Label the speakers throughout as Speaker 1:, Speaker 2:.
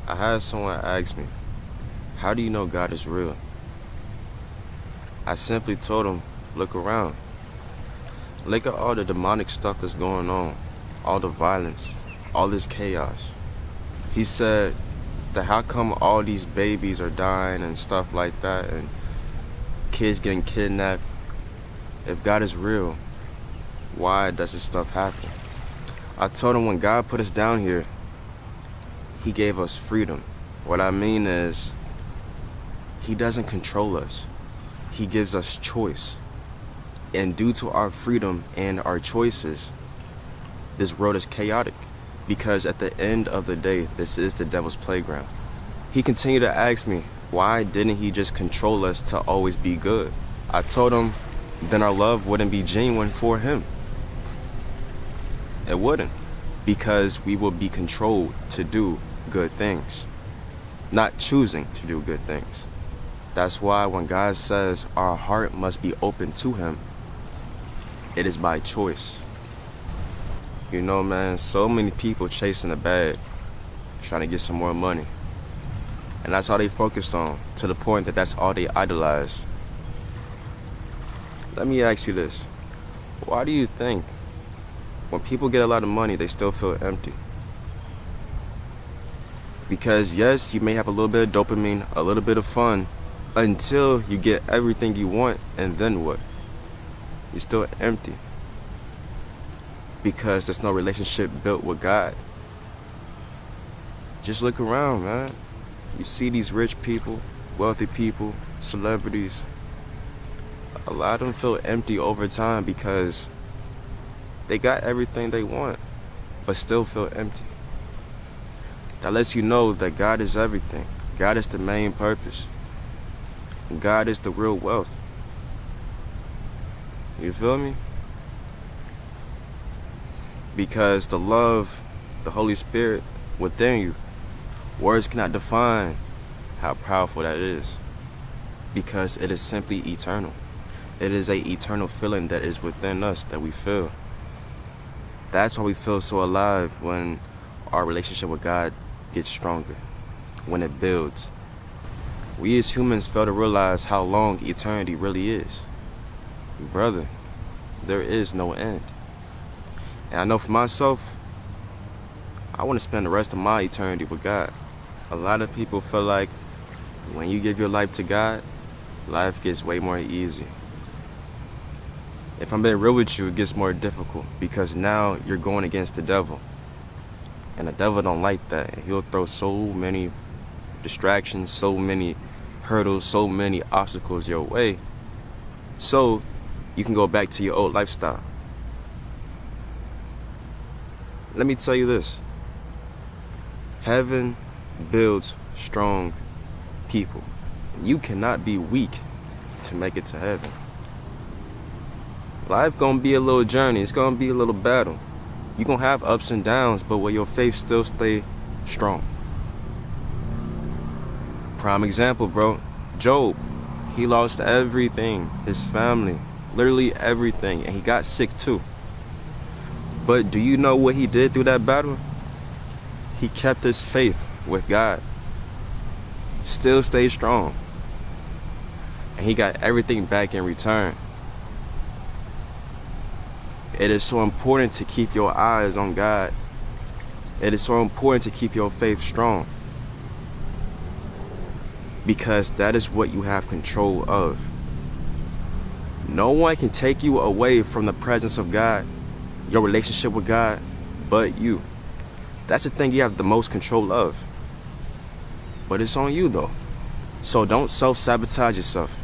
Speaker 1: I had someone ask me, how do you know God is real? I simply told him, look around. Look at all the demonic stuff that's going on, all the violence, all this chaos. He said that how come all these babies are dying and stuff like that and kids getting kidnapped? If God is real, why does this stuff happen? I told him when God put us down here, he gave us freedom. What I mean is, he doesn't control us. He gives us choice. And due to our freedom and our choices, this world is chaotic. Because at the end of the day, this is the devil's playground. He continued to ask me, why didn't he just control us to always be good? I told him, then our love wouldn't be genuine for him. It wouldn't. Because we will be controlled to do good things, not choosing to do good things. That's why when God says our heart must be open to him, it is by choice. You know, man, so many people chasing the bag, trying to get some more money. And that's all they focused on, to the point that that's all they idolize. Let me ask you this. Why do you think when people get a lot of money, they still feel empty? Because yes, you may have a little bit of dopamine, a little bit of fun, until you get everything you want, and then what? You're still empty. Because there's no relationship built with God. Just look around, man. You see these rich people, wealthy people, celebrities. A lot of them feel empty over time because they got everything they want, but still feel empty. That lets you know that God is everything. God is the main purpose. God is the real wealth. You feel me? Because the love, the Holy Spirit within you, words cannot define how powerful that is. Because it is simply eternal. It is an eternal feeling that is within us that we feel. That's why we feel so alive when our relationship with God gets stronger, when it builds. We as humans fail to realize how long eternity really is. Brother, there is no end. And I know for myself, I want to spend the rest of my eternity with God. A lot of people feel like when you give your life to God, life gets way more easy. If I'm being real with you, it gets more difficult because now you're going against the devil. And the devil don't like that. He'll throw so many distractions, so many hurdles, so many obstacles your way, so you can go back to your old lifestyle. Let me tell you this. Heaven builds strong people. You cannot be weak to make it to heaven. Life gonna be a little journey. It's gonna be a little battle. You're gonna have ups and downs, but will your faith still stay strong? Prime example, bro. Job, he lost everything. His family, literally everything, and he got sick too. But do you know what he did through that battle? He kept his faith with God. Still stayed strong. And he got everything back in return. It is so important to keep your eyes on God. It is so important to keep your faith strong. Because that is what you have control of. No one can take you away from the presence of God, your relationship with God, but you. That's the thing you have the most control of. But it's on you though. So don't self-sabotage yourself.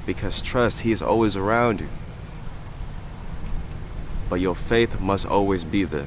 Speaker 1: Because trust, he is always around you. But your faith must always be there.